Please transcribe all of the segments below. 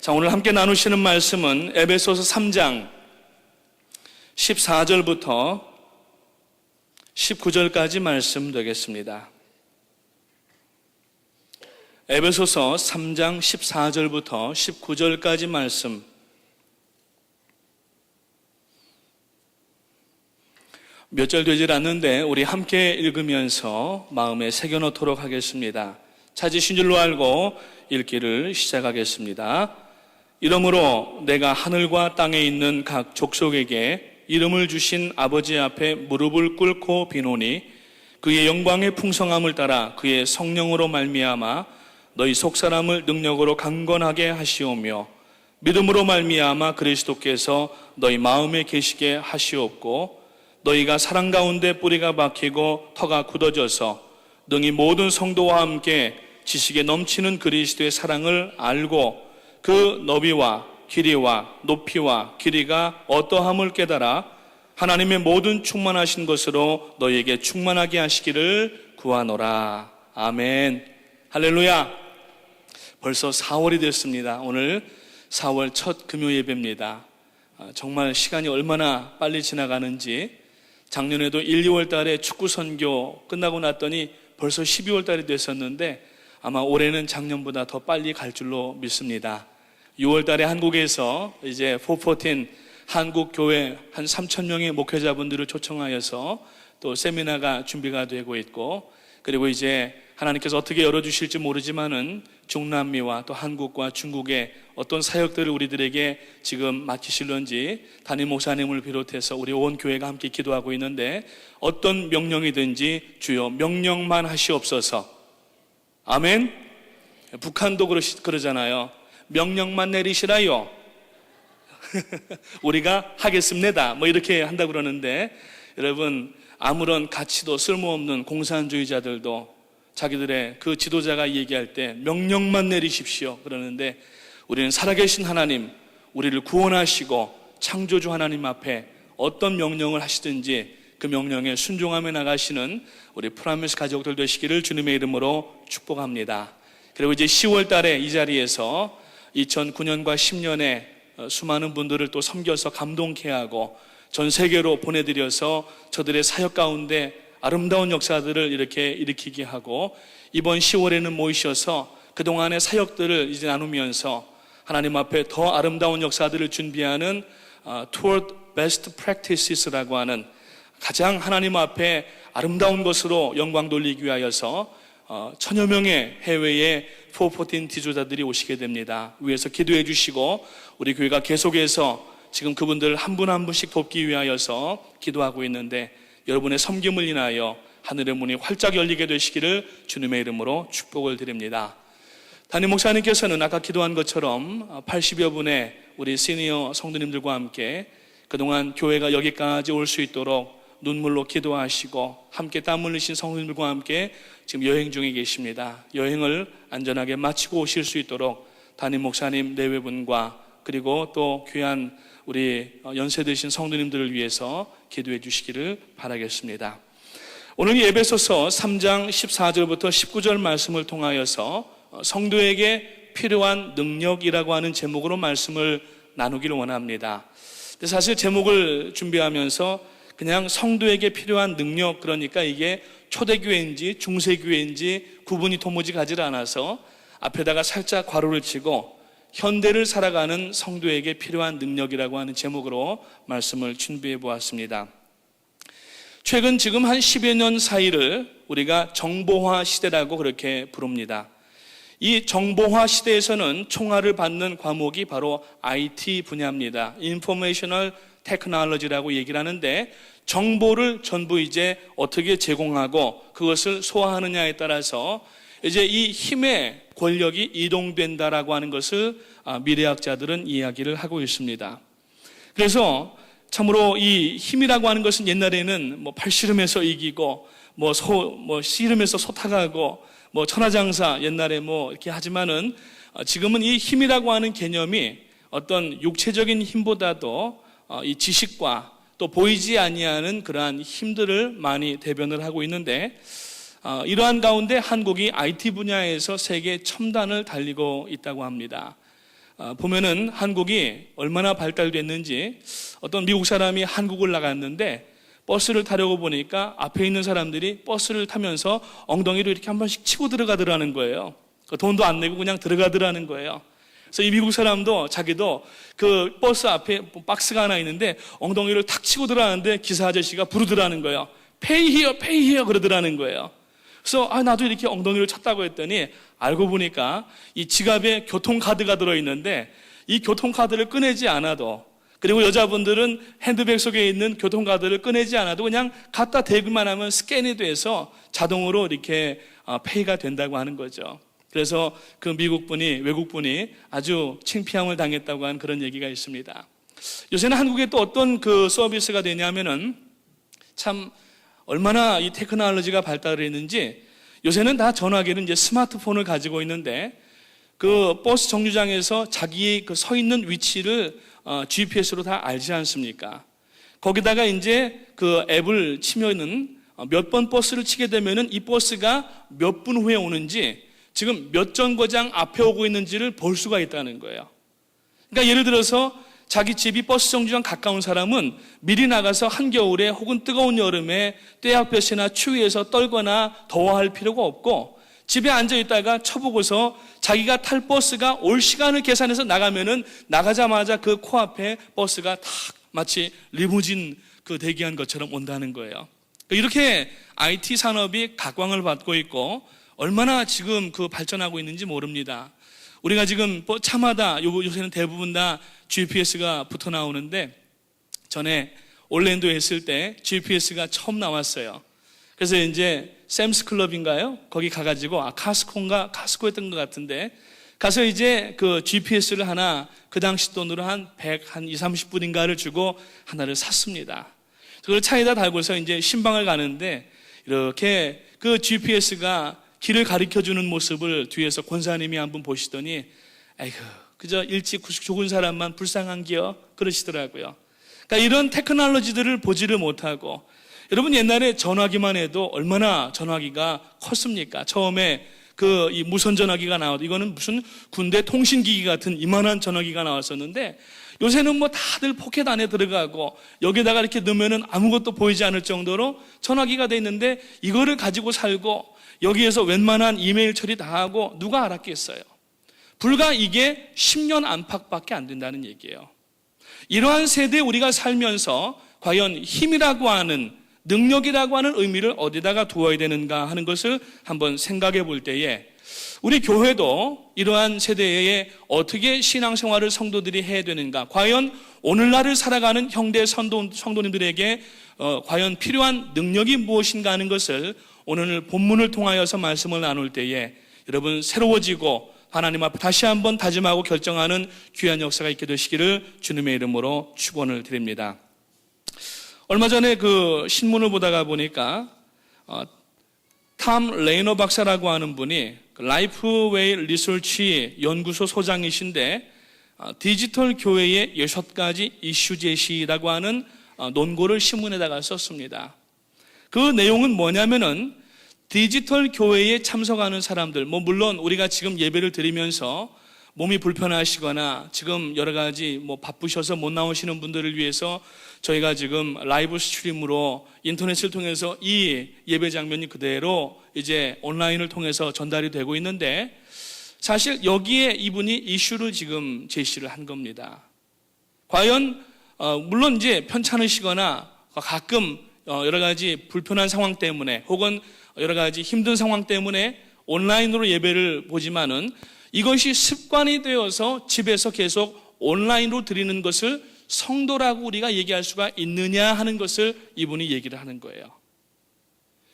자, 오늘 함께 나누시는 말씀은 에베소서 3장 14절부터 19절까지 말씀 되겠습니다. 에베소서 3장 14절부터 19절까지 말씀. 몇 절 되질 않는데 우리 함께 읽으면서 마음에 새겨놓도록 하겠습니다. 찾으신 줄로 알고 읽기를 시작하겠습니다. 이러므로 내가 하늘과 땅에 있는 각 족속에게 이름을 주신 아버지 앞에 무릎을 꿇고 비노니 그의 영광의 풍성함을 따라 그의 성령으로 말미암아 너희 속사람을 능력으로 강건하게 하시오며 믿음으로 말미암아 그리스도께서 너희 마음에 계시게 하시옵고 너희가 사랑 가운데 뿌리가 박히고 터가 굳어져서 능히 모든 성도와 함께 지식에 넘치는 그리스도의 사랑을 알고 그 너비와 길이와 높이와 길이가 어떠함을 깨달아 하나님의 모든 충만하신 것으로 너희에게 충만하게 하시기를 구하노라. 아멘. 할렐루야. 벌써 4월이 됐습니다. 오늘 4월 첫 금요 예배입니다. 정말 시간이 얼마나 빨리 지나가는지, 작년에도 1, 2월 달에 축구 선교 끝나고 났더니 벌써 12월 달이 됐었는데 아마 올해는 작년보다 더 빨리 갈 줄로 믿습니다. 6월 달에 한국에서 이제 414 한국 교회 한 3,000명의 목회자분들을 초청하여서 또 세미나가 준비가 되고 있고, 그리고 이제 하나님께서 어떻게 열어주실지 모르지만은 중남미와 또 한국과 중국의 어떤 사역들을 우리들에게 지금 맡기실런지 담임 목사님을 비롯해서 우리 온 교회가 함께 기도하고 있는데, 어떤 명령이든지 주여 명령만 하시옵소서. 아멘. 북한도 그러잖아요. 명령만 내리시라요. 우리가 하겠습니다. 뭐 이렇게 한다고 그러는데, 여러분, 아무런 가치도 쓸모없는 공산주의자들도 자기들의 그 지도자가 얘기할 때 명령만 내리십시오 그러는데, 우리는 살아계신 하나님, 우리를 구원하시고 창조주 하나님 앞에 어떤 명령을 하시든지 그 명령에 순종하며 나가시는 우리 프라미스 가족들 되시기를 주님의 이름으로 축복합니다. 그리고 이제 10월 달에 이 자리에서 2009년과 10년에 수많은 분들을 또 섬겨서 감동케 하고 전 세계로 보내드려서 저들의 사역 가운데 아름다운 역사들을 이렇게 일으키게 하고, 이번 10월에는 모이셔서 그동안의 사역들을 이제 나누면서 하나님 앞에 더 아름다운 역사들을 준비하는 Toward Best Practices라고 하는 가장 하나님 앞에 아름다운 것으로 영광 돌리기 위하여서 1,000여 명의 해외의 414 지도자들이 오시게 됩니다. 위에서 기도해 주시고 우리 교회가 계속해서 지금 그분들 한 분 한 분씩 돕기 위하여서 기도하고 있는데, 여러분의 섬김을 인하여 하늘의 문이 활짝 열리게 되시기를 주님의 이름으로 축복을 드립니다. 담임 목사님께서는 아까 기도한 것처럼 80여 분의 우리 시니어 성도님들과 함께 그동안 교회가 여기까지 올 수 있도록 눈물로 기도하시고 함께 땀 흘리신 성도님들과 함께 지금 여행 중에 계십니다. 여행을 안전하게 마치고 오실 수 있도록 담임 목사님 내외분과 그리고 또 귀한 우리 연세 드신 성도님들을 위해서 기도해 주시기를 바라겠습니다. 오늘 에베소서 3장 14절부터 19절 말씀을 통하여서 성도에게 필요한 능력이라고 하는 제목으로 말씀을 나누기를 원합니다. 사실 제목을 준비하면서 그냥 성도에게 필요한 능력, 그러니까 이게 초대교회인지 중세교회인지 구분이 도무지 가지 않아서 앞에다가 살짝 괄호를 치고 현대를 살아가는 성도에게 필요한 능력이라고 하는 제목으로 말씀을 준비해 보았습니다. 최근 지금 한 10여 년 사이를 우리가 정보화 시대라고 그렇게 부릅니다. 이 정보화 시대에서는 총알을 받는 과목이 바로 IT 분야입니다. Informational Technology라고 얘기를 하는데, 정보를 전부 이제 어떻게 제공하고 그것을 소화하느냐에 따라서 이제 이 힘의 권력이 이동된다라고 하는 것을 미래학자들은 이야기를 하고 있습니다. 그래서 참으로 이 힘이라고 하는 것은 옛날에는 뭐 팔씨름에서 이기고 뭐 씨름에서 소타가고 뭐 천하장사 옛날에 뭐 이렇게 하지만은 지금은 이 힘이라고 하는 개념이 어떤 육체적인 힘보다도 이 지식과 또 보이지 아니하는 그러한 힘들을 많이 대변을 하고 있는데, 이러한 가운데 한국이 IT 분야에서 세계 첨단을 달리고 있다고 합니다. 보면은 한국이 얼마나 발달됐는지 어떤 미국 사람이 한국을 나갔는데 버스를 타려고 보니까 앞에 있는 사람들이 버스를 타면서 엉덩이로 이렇게 한 번씩 치고 들어가더라는 거예요. 돈도 안 내고 그냥 들어가더라는 거예요. 그래서 이 미국 사람도 자기도 그 버스 앞에 박스가 하나 있는데 엉덩이를 탁 치고 들어가는데 기사 아저씨가 부르더라는 거예요. Pay here, pay here 그러더라는 거예요. 그래서 나도 이렇게 엉덩이를 쳤다고 했더니 알고 보니까 이 지갑에 교통카드가 들어있는데 이 교통카드를 꺼내지 않아도, 그리고 여자분들은 핸드백 속에 있는 교통카드를 꺼내지 않아도 그냥 갖다 대기만 하면 스캔이 돼서 자동으로 이렇게 페이가 된다고 하는 거죠. 그래서 그 미국분이, 외국분이 아주 창피함을 당했다고 하는 그런 얘기가 있습니다. 요새는 한국에 또 어떤 그 서비스가 되냐면은 참 얼마나 이 테크놀로지가 발달을 했는지 요새는 다 전화기는 이제 스마트폰을 가지고 있는데 그 버스 정류장에서 자기 그 서 있는 위치를 GPS로 다 알지 않습니까? 거기다가 이제 그 앱을 치면은 몇 번 버스를 치게 되면은 이 버스가 몇 분 후에 오는지, 지금 몇 정거장 앞에 오고 있는지를 볼 수가 있다는 거예요. 그러니까 예를 들어서 자기 집이 버스 정류장 가까운 사람은 미리 나가서 한겨울에 혹은 뜨거운 여름에 떼약볕이나 추위에서 떨거나 더워할 필요가 없고 집에 앉아 있다가 쳐보고서 자기가 탈 버스가 올 시간을 계산해서 나가면은 나가자마자 그 코앞에 버스가 탁 마치 리무진 그 대기한 것처럼 온다는 거예요. 이렇게 IT 산업이 각광을 받고 있고 얼마나 지금 그 발전하고 있는지 모릅니다. 우리가 지금 차마다 요새는 대부분 다 GPS가 붙어 나오는데 전에 올랜도에 있을 때 GPS가 처음 나왔어요. 그래서 이제 샘스 클럽인가요? 거기 가가지고 카스코였던 것 같은데 가서 이제 그 GPS를 하나 그 당시 돈으로 한 30불인가를 주고 하나를 샀습니다. 그걸 차에다 달고서 이제 신방을 가는데 이렇게 그 GPS가 길을 가르쳐주는 모습을 뒤에서 권사님이 한 분 보시더니 아이고 그저 일찍 죽은 사람만 불쌍한겨 그러시더라고요. 그러니까 이런 테크놀로지들을 보지를 못하고, 여러분 옛날에 전화기만 해도 얼마나 전화기가 컸습니까? 처음에 그 이 무선 전화기가 나와도 이거는 무슨 군대 통신기기 같은 이만한 전화기가 나왔었는데 요새는 뭐 다들 포켓 안에 들어가고 여기다가 이렇게 넣으면은 아무것도 보이지 않을 정도로 전화기가 돼 있는데 이거를 가지고 살고 여기에서 웬만한 이메일 처리 다 하고 누가 알았겠어요? 불과 이게 10년 안팎밖에 안 된다는 얘기예요. 이러한 세대에 우리가 살면서 과연 힘이라고 하는, 능력이라고 하는 의미를 어디다가 두어야 되는가 하는 것을 한번 생각해 볼 때에 우리 교회도 이러한 세대에 어떻게 신앙생활을 성도들이 해야 되는가, 과연 오늘날을 살아가는 형제 성도님들에게 과연 필요한 능력이 무엇인가 하는 것을 오늘 본문을 통하여서 말씀을 나눌 때에 여러분 새로워지고 하나님 앞에 다시 한번 다짐하고 결정하는 귀한 역사가 있게 되시기를 주님의 이름으로 축원을 드립니다. 얼마 전에 그 신문을 보다가 보니까 탐 레이너 박사라고 하는 분이 라이프웨이 리서치 연구소 소장이신데 디지털 교회의 6가지 이슈 제시라고 하는 논고를 신문에다가 썼습니다. 그 내용은 뭐냐면은 디지털 교회에 참석하는 사람들, 물론 우리가 지금 예배를 드리면서 몸이 불편하시거나 지금 여러 가지 바쁘셔서 못 나오시는 분들을 위해서 저희가 지금 라이브 스트림으로 인터넷을 통해서 이 예배 장면이 그대로 이제 온라인을 통해서 전달이 되고 있는데 사실 여기에 이분이 이슈를 지금 제시를 한 겁니다. 과연 물론 이제 편찮으시거나 가끔 여러 가지 불편한 상황 때문에 혹은 여러 가지 힘든 상황 때문에 온라인으로 예배를 보지만은 이것이 습관이 되어서 집에서 계속 온라인으로 드리는 것을 성도라고 우리가 얘기할 수가 있느냐 하는 것을 이분이 얘기를 하는 거예요.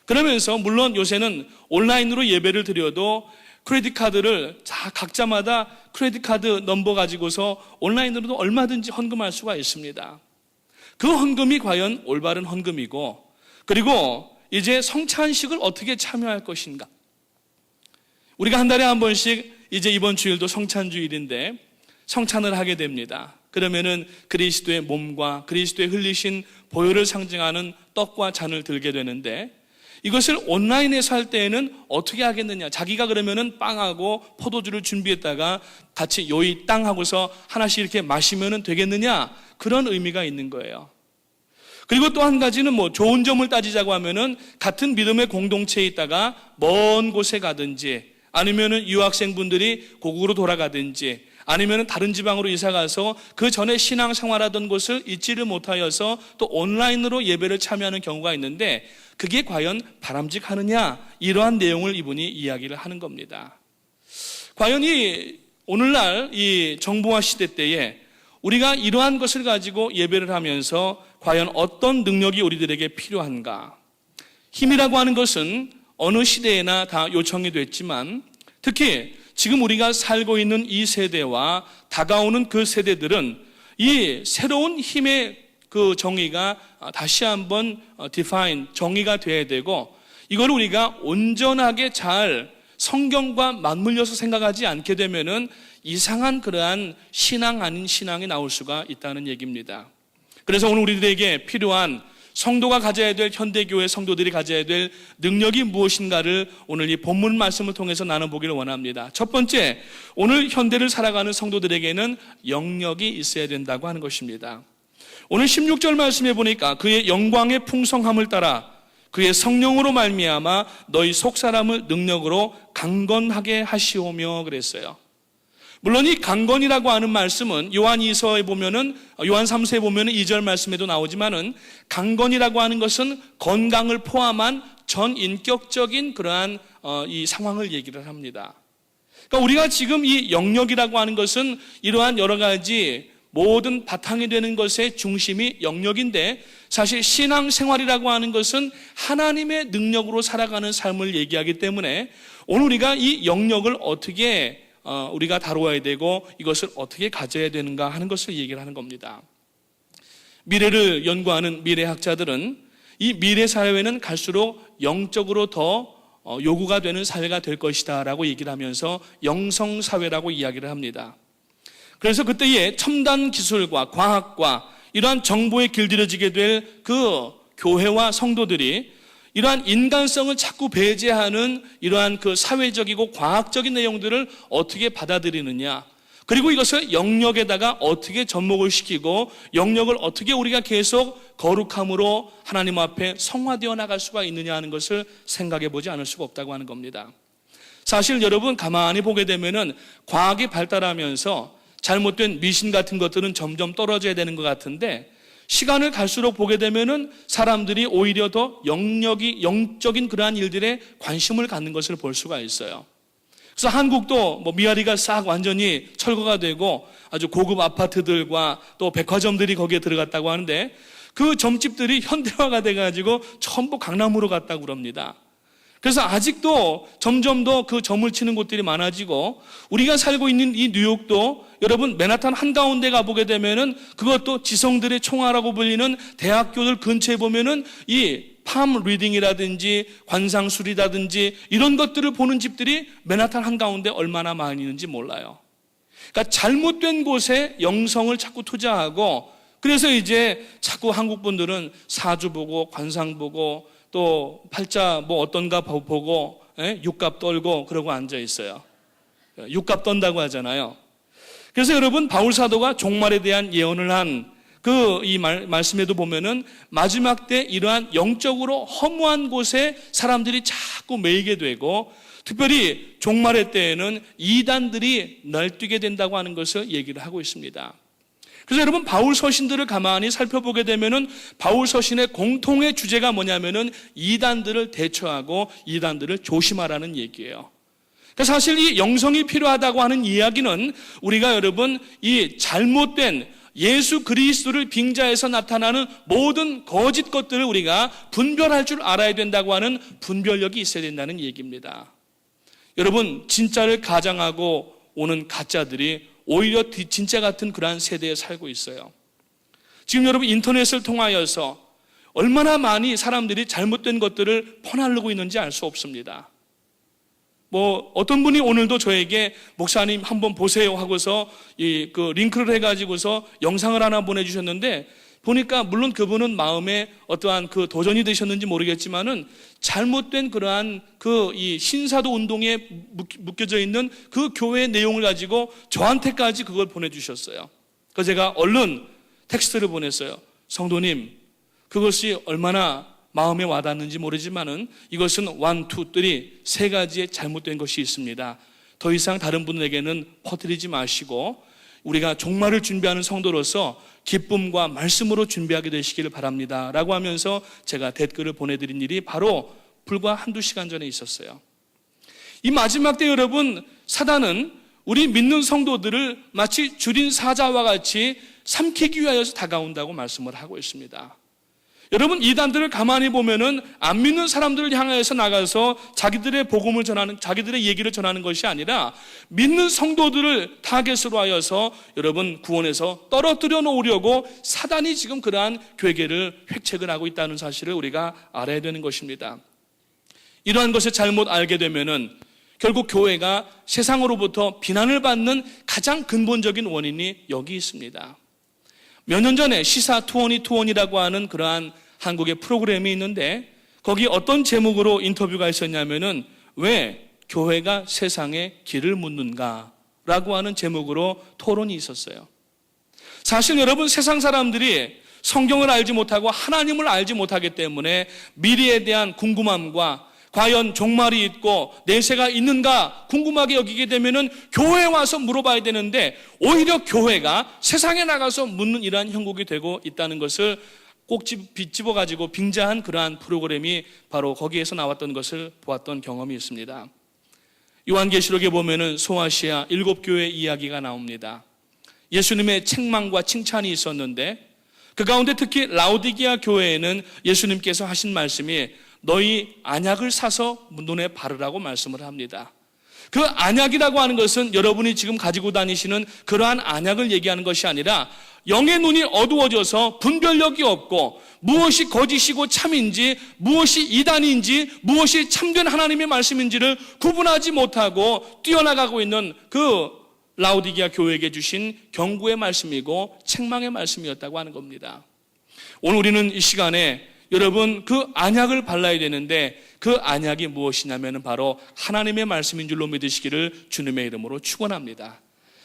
그러면서 물론 요새는 온라인으로 예배를 드려도 크레딧 카드를 각자마다 크레딧 카드 넘버 가지고서 온라인으로도 얼마든지 헌금할 수가 있습니다. 그 헌금이 과연 올바른 헌금이고, 그리고 이제 성찬식을 어떻게 참여할 것인가. 우리가 한 달에 한 번씩 이제 이번 주일도 성찬주일인데 성찬을 하게 됩니다. 그러면은 그리스도의 몸과 그리스도의 흘리신 보혈을 상징하는 떡과 잔을 들게 되는데 이것을 온라인에서 할 때에는 어떻게 하겠느냐. 자기가 그러면은 빵하고 포도주를 준비했다가 같이 요이 땅 하고서 하나씩 이렇게 마시면 되겠느냐. 그런 의미가 있는 거예요. 그리고 또 한 가지는 좋은 점을 따지자고 하면은 같은 믿음의 공동체에 있다가 먼 곳에 가든지 아니면은 유학생분들이 고국으로 돌아가든지 아니면은 다른 지방으로 이사 가서 그 전에 신앙 생활하던 곳을 잊지를 못하여서 또 온라인으로 예배를 참여하는 경우가 있는데 그게 과연 바람직하느냐, 이러한 내용을 이분이 이야기를 하는 겁니다. 과연 이 오늘날 이 정보화 시대 때에 우리가 이러한 것을 가지고 예배를 하면서 과연 어떤 능력이 우리들에게 필요한가? 힘이라고 하는 것은 어느 시대에나 다 요청이 됐지만 특히 지금 우리가 살고 있는 이 세대와 다가오는 그 세대들은 이 새로운 힘의 그 정의가 다시 한번 정의가 돼야 되고 이걸 우리가 온전하게 잘 성경과 맞물려서 생각하지 않게 되면은 이상한 그러한 신앙 아닌 신앙이 나올 수가 있다는 얘기입니다. 그래서 오늘 우리들에게 필요한 성도가 가져야 될 현대교회 성도들이 가져야 될 능력이 무엇인가를 오늘 이 본문 말씀을 통해서 나눠보기를 원합니다. 첫 번째, 오늘 현대를 살아가는 성도들에게는 영력이 있어야 된다고 하는 것입니다. 오늘 16절 말씀에 보니까 그의 영광의 풍성함을 따라 그의 성령으로 말미암아 너희 속사람을 능력으로 강건하게 하시오며 그랬어요. 물론 이 강건이라고 하는 말씀은 요한 2서에 보면은 요한 3서에 보면은 2절 말씀에도 나오지만은 강건이라고 하는 것은 건강을 포함한 전인격적인 그러한 이 상황을 얘기를 합니다. 그러니까 우리가 지금 이 영역이라고 하는 것은 이러한 여러 가지 모든 바탕이 되는 것의 중심이 영역인데 사실 신앙생활이라고 하는 것은 하나님의 능력으로 살아가는 삶을 얘기하기 때문에 오늘 우리가 이 영역을 어떻게 우리가 다루어야 되고 이것을 어떻게 가져야 되는가 하는 것을 얘기를 하는 겁니다. 미래를 연구하는 미래학자들은 이 미래 사회는 갈수록 영적으로 더 요구가 되는 사회가 될 것이다 라고 얘기를 하면서 영성사회라고 이야기를 합니다. 그래서 그때의 첨단 기술과 과학과 이러한 정보에 길들여지게 될 그 교회와 성도들이 이러한 인간성을 자꾸 배제하는 이러한 그 사회적이고 과학적인 내용들을 어떻게 받아들이느냐, 그리고 이것을 영역에다가 어떻게 접목을 시키고 영역을 어떻게 우리가 계속 거룩함으로 하나님 앞에 성화되어 나갈 수가 있느냐 하는 것을 생각해 보지 않을 수가 없다고 하는 겁니다. 사실 여러분 가만히 보게 되면은 과학이 발달하면서 잘못된 미신 같은 것들은 점점 떨어져야 되는 것 같은데 시간을 갈수록 보게 되면은 사람들이 오히려 더 영적인 그러한 일들에 관심을 갖는 것을 볼 수가 있어요. 그래서 한국도 미아리가 싹 완전히 철거가 되고 아주 고급 아파트들과 또 백화점들이 거기에 들어갔다고 하는데 그 점집들이 현대화가 돼가지고 전부 강남으로 갔다고 그럽니다. 그래서 아직도 점점 더 그 점을 치는 곳들이 많아지고 우리가 살고 있는 이 뉴욕도 여러분 맨하탄 한가운데 가보게 되면은 그것도 지성들의 총화라고 불리는 대학교들 근처에 보면은 이 팜 리딩이라든지 관상술이라든지 이런 것들을 보는 집들이 맨하탄 한가운데 얼마나 많이 있는지 몰라요. 그러니까 잘못된 곳에 영성을 자꾸 투자하고 그래서 이제 자꾸 한국 분들은 사주 보고 관상 보고 또 팔자 어떤가 보고 육갑 떨고 그러고 앉아 있어요. 육갑 떤다고 하잖아요. 그래서 여러분 바울 사도가 종말에 대한 예언을 한 이 말씀에도 보면은 마지막 때 이러한 영적으로 허무한 곳에 사람들이 자꾸 매이게 되고 특별히 종말의 때에는 이단들이 날뛰게 된다고 하는 것을 얘기를 하고 있습니다. 그래서 여러분 바울 서신들을 가만히 살펴보게 되면은 바울 서신의 공통의 주제가 뭐냐면은 이단들을 대처하고 이단들을 조심하라는 얘기예요. 그러니까 사실 이 영성이 필요하다고 하는 이야기는 우리가 여러분 이 잘못된 예수 그리스도를 빙자해서 나타나는 모든 거짓 것들을 우리가 분별할 줄 알아야 된다고 하는 분별력이 있어야 된다는 얘기입니다. 여러분 진짜를 가장하고 오는 가짜들이 오히려 진짜 같은 그러한 세대에 살고 있어요. 지금 여러분 인터넷을 통하여서 얼마나 많이 사람들이 잘못된 것들을 퍼나르고 있는지 알 수 없습니다. 어떤 분이 오늘도 저에게 목사님 한번 보세요 하고서 그 링크를 해가지고서 영상을 하나 보내주셨는데 보니까 물론 그분은 마음에 어떠한 그 도전이 되셨는지 모르겠지만은 잘못된 그러한 그 이 신사도 운동에 묶여져 있는 그 교회의 내용을 가지고 저한테까지 그걸 보내주셨어요. 그래서 제가 얼른 텍스트를 보냈어요. 성도님, 그것이 얼마나 마음에 와닿는지 모르지만은 이것은 1, 2, 3 가지의 잘못된 것이 있습니다. 더 이상 다른 분에게는 퍼뜨리지 마시고 우리가 종말을 준비하는 성도로서 기쁨과 말씀으로 준비하게 되시기를 바랍니다 라고 하면서 제가 댓글을 보내드린 일이 바로 불과 한두 시간 전에 있었어요. 이 마지막 때 여러분, 사단은 우리 믿는 성도들을 마치 줄인 사자와 같이 삼키기 위하여서 다가온다고 말씀을 하고 있습니다. 여러분, 이단들을 가만히 보면은 안 믿는 사람들을 향해서 나가서 자기들의 복음을 전하는, 자기들의 얘기를 전하는 것이 아니라 믿는 성도들을 타겟으로 하여서 여러분 구원에서 떨어뜨려 놓으려고 사단이 지금 그러한 괴계를 획책을 하고 있다는 사실을 우리가 알아야 되는 것입니다. 이러한 것을 잘못 알게 되면은 결국 교회가 세상으로부터 비난을 받는 가장 근본적인 원인이 여기 있습니다. 몇 년 전에 시사 투어니라고 하는 그러한 한국의 프로그램이 있는데 거기 어떤 제목으로 인터뷰가 있었냐면은 왜 교회가 세상에 길을 묻는가 라고 하는 제목으로 토론이 있었어요. 사실 여러분, 세상 사람들이 성경을 알지 못하고 하나님을 알지 못하기 때문에 미래에 대한 궁금함과 과연 종말이 있고 내세가 있는가 궁금하게 여기게 되면은 교회에 와서 물어봐야 되는데 오히려 교회가 세상에 나가서 묻는 이러한 형국이 되고 있다는 것을 꼭 집어가지고 빙자한 그러한 프로그램이 바로 거기에서 나왔던 것을 보았던 경험이 있습니다. 요한계시록에 보면은 소아시아 7교회 이야기가 나옵니다. 예수님의 책망과 칭찬이 있었는데 그 가운데 특히 라오디게아 교회에는 예수님께서 하신 말씀이 너희 안약을 사서 눈에 바르라고 말씀을 합니다. 그 안약이라고 하는 것은 여러분이 지금 가지고 다니시는 그러한 안약을 얘기하는 것이 아니라 영의 눈이 어두워져서 분별력이 없고 무엇이 거짓이고 참인지, 무엇이 이단인지, 무엇이 참된 하나님의 말씀인지를 구분하지 못하고 뛰어나가고 있는 그 라오디게아 교회에게 주신 경고의 말씀이고 책망의 말씀이었다고 하는 겁니다. 오늘 우리는 이 시간에 여러분, 그 안약을 발라야 되는데 그 안약이 무엇이냐면 바로 하나님의 말씀인 줄로 믿으시기를 주님의 이름으로 축원합니다.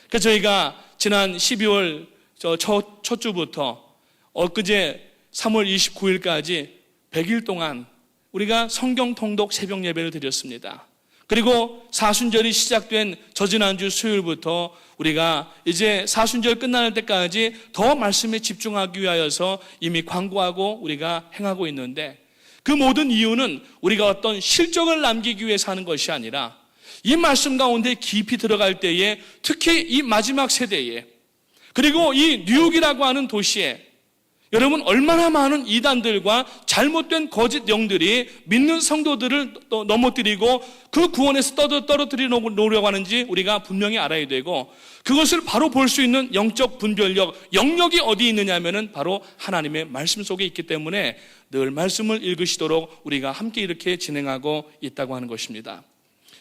그래서 저희가 지난 12월 첫 주부터 엊그제 3월 29일까지 100일 동안 우리가 성경 통독 새벽 예배를 드렸습니다. 그리고 사순절이 시작된 저지난주 수요일부터 우리가 이제 사순절 끝나는 때까지 더 말씀에 집중하기 위하여서 이미 광고하고 우리가 행하고 있는데 그 모든 이유는 우리가 어떤 실적을 남기기 위해서 하는 것이 아니라 이 말씀 가운데 깊이 들어갈 때에 특히 이 마지막 세대에 그리고 이 뉴욕이라고 하는 도시에 여러분 얼마나 많은 이단들과 잘못된 거짓 영들이 믿는 성도들을 넘어뜨리고 그 구원에서 떨어뜨리려고 하는지 우리가 분명히 알아야 되고 그것을 바로 볼 수 있는 영적 분별력, 영역이 어디 있느냐면은 바로 하나님의 말씀 속에 있기 때문에 늘 말씀을 읽으시도록 우리가 함께 이렇게 진행하고 있다고 하는 것입니다.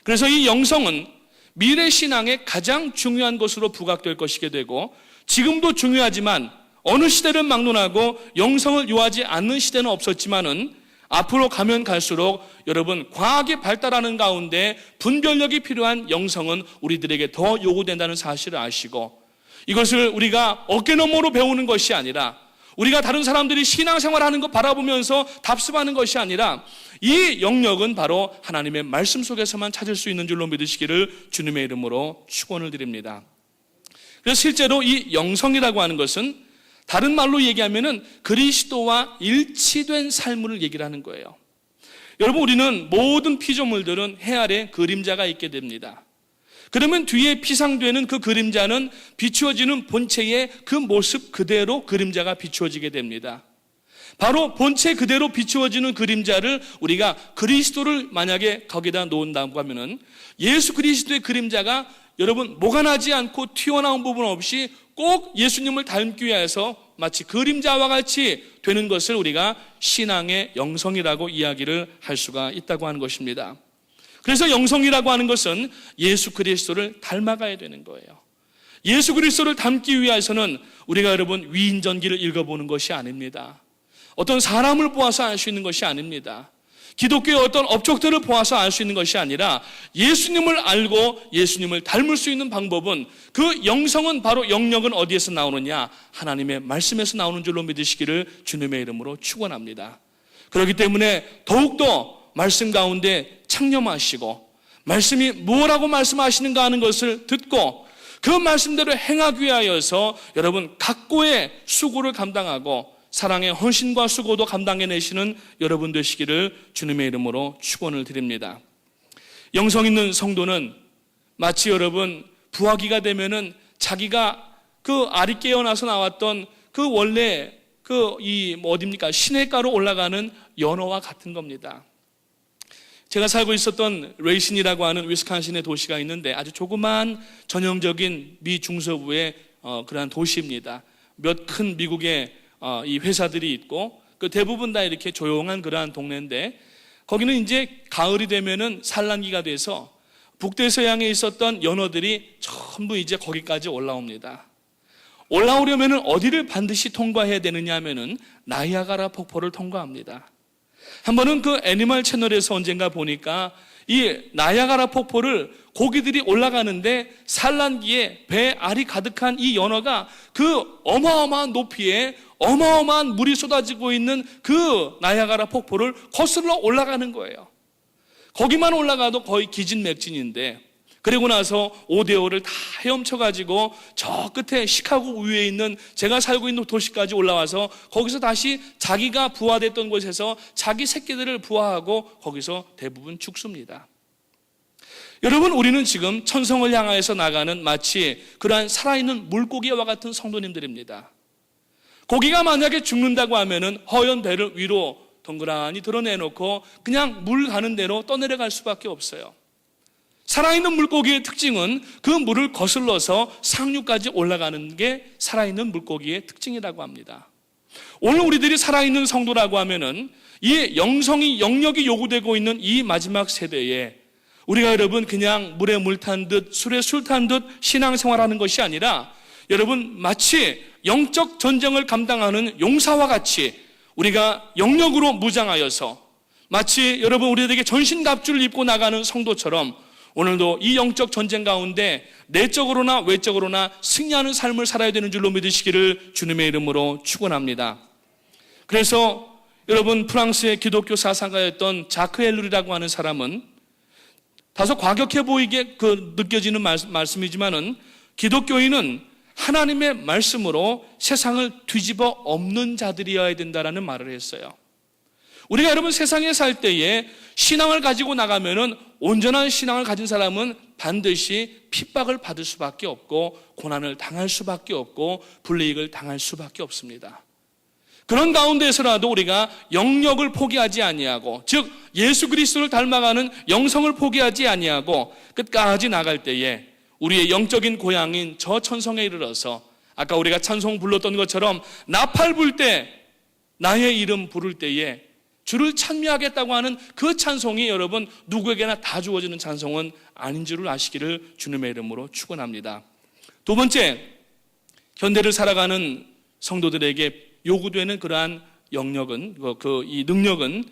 그래서 이 영성은 미래 신앙의 가장 중요한 것으로 부각될 것이게 되고 지금도 중요하지만 어느 시대를 막론하고 영성을 요하지 않는 시대는 없었지만은 앞으로 가면 갈수록 여러분 과학이 발달하는 가운데 분별력이 필요한 영성은 우리들에게 더 요구된다는 사실을 아시고 이것을 우리가 어깨너머로 배우는 것이 아니라 우리가 다른 사람들이 신앙생활하는 거 바라보면서 답습하는 것이 아니라 이 영역은 바로 하나님의 말씀 속에서만 찾을 수 있는 줄로 믿으시기를 주님의 이름으로 축원을 드립니다. 그래서 실제로 이 영성이라고 하는 것은 다른 말로 얘기하면은 그리스도와 일치된 삶을 얘기를 하는 거예요. 여러분 우리는 모든 피조물들은 해 아래 그림자가 있게 됩니다. 그러면 뒤에 피상되는 그 그림자는 비추어지는 본체의 그 모습 그대로 그림자가 비추어지게 됩니다. 바로 본체 그대로 비추어지는 그림자를 우리가 그리스도를 만약에 거기다 놓은다고 하면은 예수 그리스도의 그림자가 여러분 뭐가 나지 않고 튀어나온 부분 없이 꼭 예수님을 닮기 위해서 마치 그림자와 같이 되는 것을 우리가 신앙의 영성이라고 이야기를 할 수가 있다고 하는 것입니다. 그래서 영성이라고 하는 것은 예수 그리스도를 닮아가야 되는 거예요. 예수 그리스도를 닮기 위해서는 우리가 여러분 위인전기를 읽어보는 것이 아닙니다. 어떤 사람을 보아서 알 수 있는 것이 아닙니다. 기독교의 어떤 업적들을 보아서 알 수 있는 것이 아니라 예수님을 알고 예수님을 닮을 수 있는 방법은, 그 영성은 바로 영역은 어디에서 나오느냐? 하나님의 말씀에서 나오는 줄로 믿으시기를 주님의 이름으로 축원합니다. 그렇기 때문에 더욱더 말씀 가운데 창념하시고 말씀이 무엇라고 말씀하시는가 하는 것을 듣고 그 말씀대로 행하기 위하여서 여러분 각고의 수고를 감당하고 사랑의 헌신과 수고도 감당해내시는 여러분 되시기를 주님의 이름으로 축원을 드립니다. 영성 있는 성도는 마치 여러분 부화기가 되면은 자기가 그 알이 깨어나서 나왔던 그 원래 어딥니까? 시냇가로 올라가는 연어와 같은 겁니다. 제가 살고 있었던 레이신이라고 하는 위스콘신의 도시가 있는데 아주 조그만 전형적인 미 중서부의 그러한 도시입니다. 몇 큰 미국의 이 회사들이 있고 그 대부분 다 이렇게 조용한 그러한 동네인데 거기는 이제 가을이 되면은 산란기가 돼서 북대서양에 있었던 연어들이 전부 이제 거기까지 올라옵니다. 올라오려면은 어디를 반드시 통과해야 되느냐 하면은 나이아가라 폭포를 통과합니다. 한 번은 그 애니멀 채널에서 언젠가 보니까 이 나이아가라 폭포를 고기들이 올라가는데 산란기에 배 알이 가득한 이 연어가 그 어마어마한 높이에 어마어마한 물이 쏟아지고 있는 그 나이아가라 폭포를 거슬러 올라가는 거예요. 거기만 올라가도 거의 기진맥진인데 그리고 나서 5대5를 다 헤엄쳐가지고 저 끝에 시카고 위에 있는 제가 살고 있는 도시까지 올라와서 거기서 다시 자기가 부화됐던 곳에서 자기 새끼들을 부화하고 거기서 대부분 죽습니다. 여러분, 우리는 지금 천성을 향하여서 나가는 마치 그러한 살아있는 물고기와 같은 성도님들입니다. 고기가 만약에 죽는다고 하면은 허연 배를 위로 동그라니 드러내놓고 그냥 물 가는 대로 떠내려갈 수밖에 없어요. 살아있는 물고기의 특징은 그 물을 거슬러서 상류까지 올라가는 게 살아있는 물고기의 특징이라고 합니다. 오늘 우리들이 살아있는 성도라고 하면은 이 영력이 요구되고 있는 이 마지막 세대에 우리가 여러분 그냥 물에 물 탄 듯 술에 술 탄 듯 신앙생활하는 것이 아니라 여러분 마치 영적 전쟁을 감당하는 용사와 같이 우리가 영력으로 무장하여서 마치 여러분 우리들에게 전신갑주를 입고 나가는 성도처럼 오늘도 이 영적 전쟁 가운데 내적으로나 외적으로나 승리하는 삶을 살아야 되는 줄로 믿으시기를 주님의 이름으로 축원합니다. 그래서 여러분 프랑스의 기독교 사상가였던 자크 엘룰이라고 하는 사람은 다소 과격해 보이게 느껴지는 말씀이지만은 기독교인은 하나님의 말씀으로 세상을 뒤집어 엎는 자들이어야 된다라는 말을 했어요. 우리가 여러분 세상에 살 때에 신앙을 가지고 나가면은 온전한 신앙을 가진 사람은 반드시 핍박을 받을 수밖에 없고 고난을 당할 수밖에 없고 불이익을 당할 수밖에 없습니다. 그런 가운데서라도 우리가 영역을 포기하지 아니하고 즉 예수 그리스도를 닮아가는 영성을 포기하지 아니하고 끝까지 나갈 때에 우리의 영적인 고향인 저 천성에 이르러서 아까 우리가 찬송 불렀던 것처럼 나팔 불 때 나의 이름 부를 때에 주를 찬미하겠다고 하는 그 찬송이 여러분 누구에게나 다 주어지는 찬송은 아닌 줄을 아시기를 주님의 이름으로 축원합니다. 두 번째, 현대를 살아가는 성도들에게 요구되는 그러한 영역은 이 능력은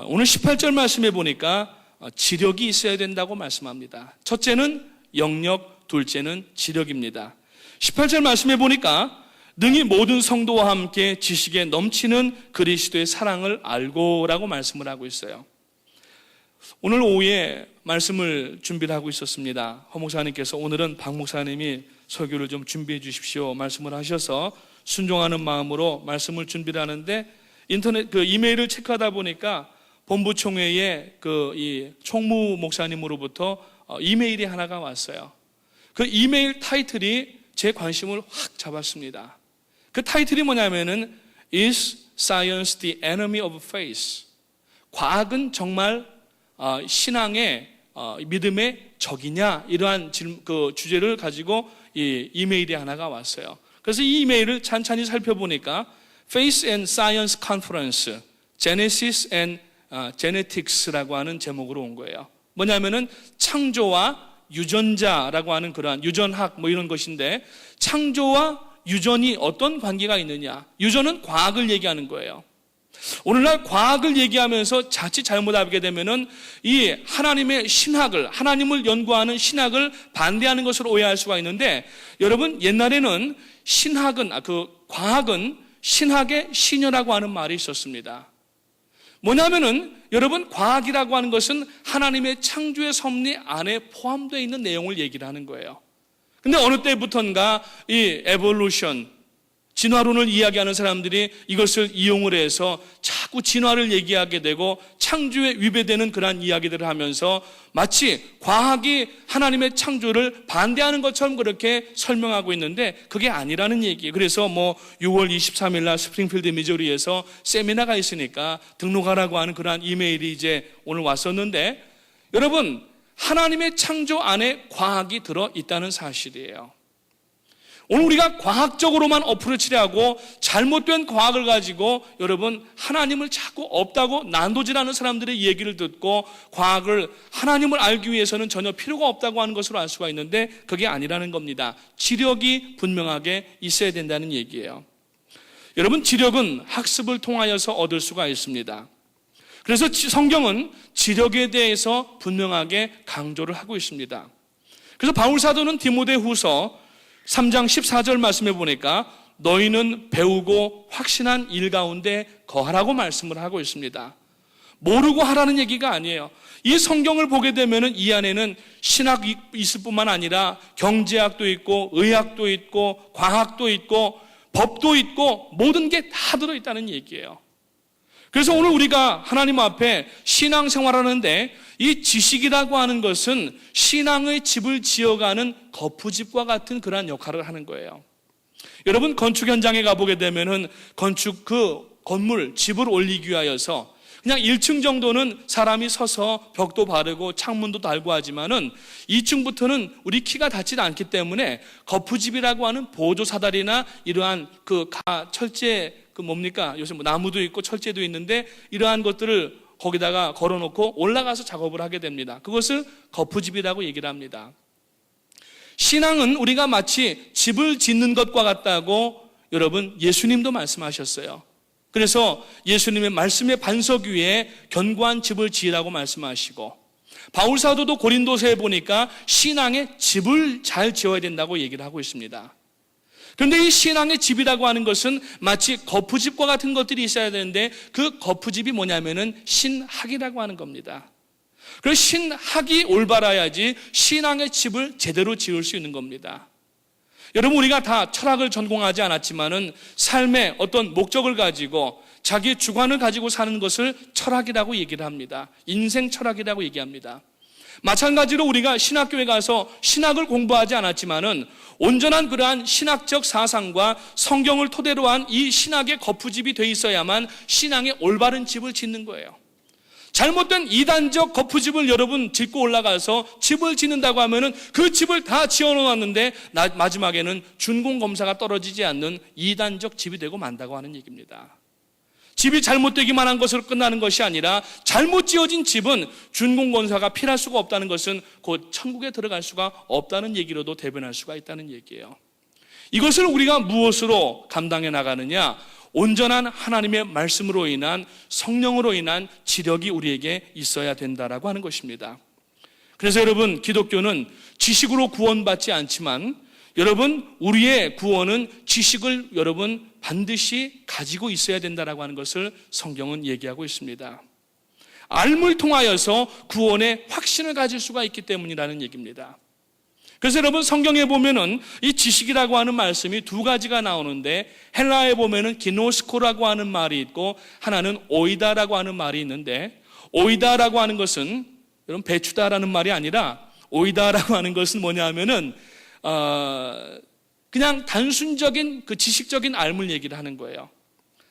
오늘 18절 말씀에 보니까 지력이 있어야 된다고 말씀합니다. 첫째는 영역, 둘째는 지력입니다. 18절 말씀에 보니까 능히 모든 성도와 함께 지식에 넘치는 그리스도의 사랑을 알고라고 말씀을 하고 있어요. 오늘 오후에 말씀을 준비를 하고 있었습니다. 허 목사님께서 오늘은 박 목사님이 설교를 좀 준비해 주십시오 말씀을 하셔서 순종하는 마음으로 말씀을 준비를 하는데 인터넷 이메일을 체크하다 보니까 본부총회에 이 총무 목사님으로부터 이메일이 하나가 왔어요. 그 이메일 타이틀이 제 관심을 확 잡았습니다. 그 타이틀이 뭐냐면은 Is Science the Enemy of Faith? 과학은 정말 신앙의 믿음의 적이냐? 이러한 주제를 가지고 이 이메일이 하나가 왔어요. 그래서 이 이메일을 찬찬히 살펴보니까 Faith and Science Conference, Genesis and Genetics라고 하는 제목으로 온 거예요. 뭐냐면은 창조와 유전자라고 하는 그러한 유전학 뭐 이런 것인데, 창조와 유전이 어떤 관계가 있느냐? 유전은 과학을 얘기하는 거예요. 오늘날 과학을 얘기하면서 자칫 잘못 알게 되면은 이 하나님의 신학을, 하나님을 연구하는 신학을 반대하는 것으로 오해할 수가 있는데, 여러분, 옛날에는 과학은 신학의 시녀라고 하는 말이 있었습니다. 뭐냐면은 여러분, 과학이라고 하는 것은 하나님의 창조의 섭리 안에 포함되어 있는 내용을 얘기를 하는 거예요. 근데 어느 때부턴가 이 에볼루션, 진화론을 이야기하는 사람들이 이것을 이용을 해서 자꾸 진화를 얘기하게 되고 창조에 위배되는 그러한 이야기들을 하면서 마치 과학이 하나님의 창조를 반대하는 것처럼 그렇게 설명하고 있는데, 그게 아니라는 얘기예요. 그래서 6월 23일 날 스프링필드 미주리에서 세미나가 있으니까 등록하라고 하는 그러한 이메일이 이제 오늘 왔었는데, 여러분, 하나님의 창조 안에 과학이 들어있다는 사실이에요. 오늘 우리가 과학적으로만 어프로치를 하고 잘못된 과학을 가지고 여러분, 하나님을 자꾸 없다고 난도질하는 사람들의 얘기를 듣고 과학을, 하나님을 알기 위해서는 전혀 필요가 없다고 하는 것으로 알 수가 있는데, 그게 아니라는 겁니다. 지력이 분명하게 있어야 된다는 얘기예요. 여러분, 지력은 학습을 통하여서 얻을 수가 있습니다. 그래서 성경은 지력에 대해서 분명하게 강조를 하고 있습니다. 그래서 바울 사도는 디모데후서 3장 14절 말씀해 보니까 너희는 배우고 확신한 일 가운데 거하라고 말씀을 하고 있습니다. 모르고 하라는 얘기가 아니에요. 이 성경을 보게 되면 이 안에는 신학이 있을 뿐만 아니라 경제학도 있고 의학도 있고 과학도 있고 법도 있고 모든 게 다 들어있다는 얘기예요. 그래서 오늘 우리가 하나님 앞에 신앙생활하는데 이 지식이라고 하는 것은 신앙의 집을 지어가는 거푸집과 같은 그러한 역할을 하는 거예요. 여러분, 건축 현장에 가보게 되면은 건축 건물, 집을 올리기 위하여서 그냥 1층 정도는 사람이 서서 벽도 바르고 창문도 달고 하지만은 2층부터는 우리 키가 닿지 않기 때문에 거푸집이라고 하는 보조 사다리나 이러한 철제 요새 나무도 있고 철제도 있는데 이러한 것들을 거기다가 걸어놓고 올라가서 작업을 하게 됩니다. 그것을 거푸집이라고 얘기를 합니다. 신앙은 우리가 마치 집을 짓는 것과 같다고 여러분, 예수님도 말씀하셨어요. 그래서 예수님의 말씀의 반석 위에 견고한 집을 지으라고 말씀하시고, 바울 사도도 고린도서에 보니까 신앙의 집을 잘 지어야 된다고 얘기를 하고 있습니다. 그런데 이 신앙의 집이라고 하는 것은 마치 거푸집과 같은 것들이 있어야 되는데, 그 거푸집이 뭐냐면은 신학이라고 하는 겁니다. 그래서 신학이 올바라야지 신앙의 집을 제대로 지을 수 있는 겁니다. 여러분, 우리가 다 철학을 전공하지 않았지만은 삶의 어떤 목적을 가지고 자기의 주관을 가지고 사는 것을 철학이라고 얘기를 합니다. 인생 철학이라고 얘기합니다. 마찬가지로 우리가 신학교에 가서 신학을 공부하지 않았지만은 온전한 그러한 신학적 사상과 성경을 토대로 한 이 신학의 거푸집이 돼 있어야만 신앙의 올바른 집을 짓는 거예요. 잘못된 이단적 거푸집을 여러분 짓고 올라가서 집을 짓는다고 하면은 그 집을 다 지어놓았는데 마지막에는 준공검사가 떨어지지 않는 이단적 집이 되고 만다고 하는 얘기입니다. 집이 잘못되기만 한 것으로 끝나는 것이 아니라 잘못 지어진 집은 준공검사가 필요할 수가 없다는 것은 곧 천국에 들어갈 수가 없다는 얘기로도 대변할 수가 있다는 얘기예요. 이것을 우리가 무엇으로 감당해 나가느냐? 온전한 하나님의 말씀으로 인한, 성령으로 인한 지력이 우리에게 있어야 된다라고 하는 것입니다. 그래서 여러분, 기독교는 지식으로 구원받지 않지만 여러분, 우리의 구원은 지식을 여러분 반드시 가지고 있어야 된다라고 하는 것을 성경은 얘기하고 있습니다. 알물 통하여서 구원의 확신을 가질 수가 있기 때문이라는 얘기입니다. 그래서 여러분, 성경에 보면은 이 지식이라고 하는 말씀이 두 가지가 나오는데, 헬라어에 보면은 기노스코라고 하는 말이 있고 하나는 오이다라고 하는 말이 있는데, 오이다라고 하는 것은 여러분 배추다라는 말이 아니라 오이다라고 하는 것은 뭐냐 하면은 그냥 단순적인 그 지식적인 암을 얘기를 하는 거예요.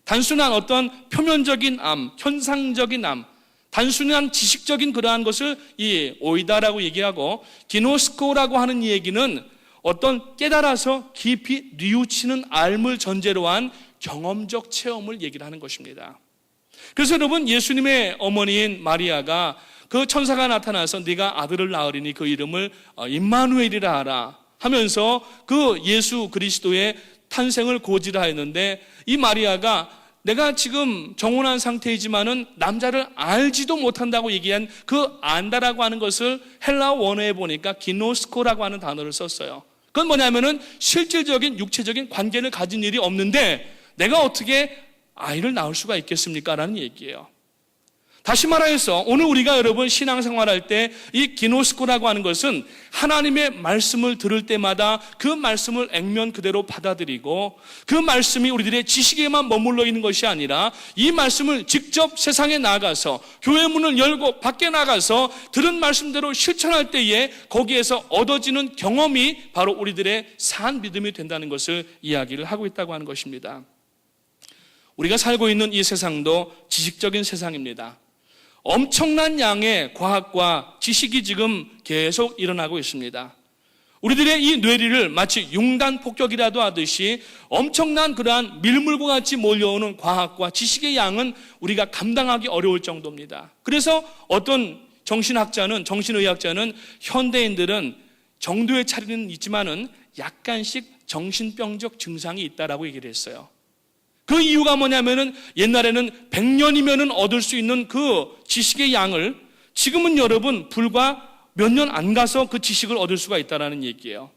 단순한 어떤 표면적인 암, 현상적인 암, 단순한 지식적인 그러한 것을 이 오이다라고 얘기하고, 기노스코라고 하는 얘기는 어떤 깨달아서 깊이 뉘우치는 알을 전제로 한 경험적 체험을 얘기를 하는 것입니다. 그래서 여러분, 예수님의 어머니인 마리아가 그 천사가 나타나서 네가 아들을 낳으리니 그 이름을 임마누엘이라 하라 하면서 그 예수 그리스도의 탄생을 고지하였는데, 이 마리아가 내가 지금 정혼한 상태이지만은 남자를 알지도 못한다고 얘기한 그 안다라고 하는 것을 헬라어 원어에 보니까 기노스코라고 하는 단어를 썼어요. 그건 뭐냐면은 실질적인 육체적인 관계를 가진 일이 없는데 내가 어떻게 아이를 낳을 수가 있겠습니까? 라는 얘기예요. 다시 말해서 오늘 우리가 여러분 신앙생활할 때 이 기노스코라고 하는 것은 하나님의 말씀을 들을 때마다 그 말씀을 액면 그대로 받아들이고 그 말씀이 우리들의 지식에만 머물러 있는 것이 아니라 이 말씀을 직접 세상에 나가서 교회 문을 열고 밖에 나가서 들은 말씀대로 실천할 때에 거기에서 얻어지는 경험이 바로 우리들의 산 믿음이 된다는 것을 이야기를 하고 있다고 하는 것입니다. 우리가 살고 있는 이 세상도 지식적인 세상입니다. 엄청난 양의 과학과 지식이 지금 계속 일어나고 있습니다. 우리들의 이 뇌리를 마치 융단 폭격이라도 하듯이 엄청난 그러한 밀물과 같이 몰려오는 과학과 지식의 양은 우리가 감당하기 어려울 정도입니다. 그래서 어떤 정신의학자는 현대인들은 정도의 차이는 있지만은 약간씩 정신병적 증상이 있다라고 얘기를 했어요. 그 이유가 뭐냐면은 옛날에는 100년이면은 얻을 수 있는 그 지식의 양을 지금은 여러분 불과 몇 년 안 가서 그 지식을 얻을 수가 있다라는 얘기예요.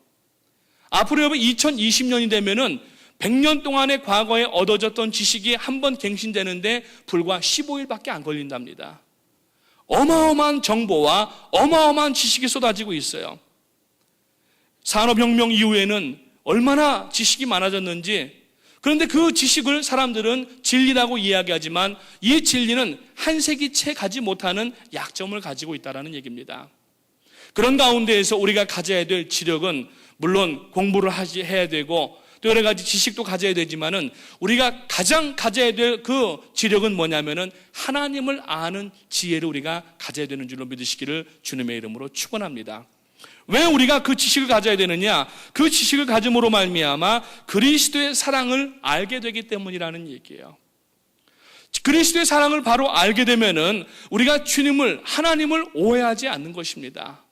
앞으로 여러분 2020년이 되면은 100년 동안의 과거에 얻어졌던 지식이 한 번 갱신되는데 불과 15일밖에 안 걸린답니다. 어마어마한 정보와 어마어마한 지식이 쏟아지고 있어요. 산업혁명 이후에는 얼마나 지식이 많아졌는지, 그런데 그 지식을 사람들은 진리라고 이야기하지만 이 진리는 한 세기 채 가지 못하는 약점을 가지고 있다는 얘기입니다. 그런 가운데에서 우리가 가져야 될 지력은 물론 공부를 해야 되고 또 여러 가지 지식도 가져야 되지만은 우리가 가장 가져야 될 그 지력은 뭐냐면은 하나님을 아는 지혜를 우리가 가져야 되는 줄로 믿으시기를 주님의 이름으로 축원합니다. 왜 우리가 그 지식을 가져야 되느냐? 그 지식을 가짐으로 말미암아 그리스도의 사랑을 알게 되기 때문이라는 얘기예요. 그리스도의 사랑을 바로 알게 되면은 우리가 하나님을 오해하지 않는 것입니다.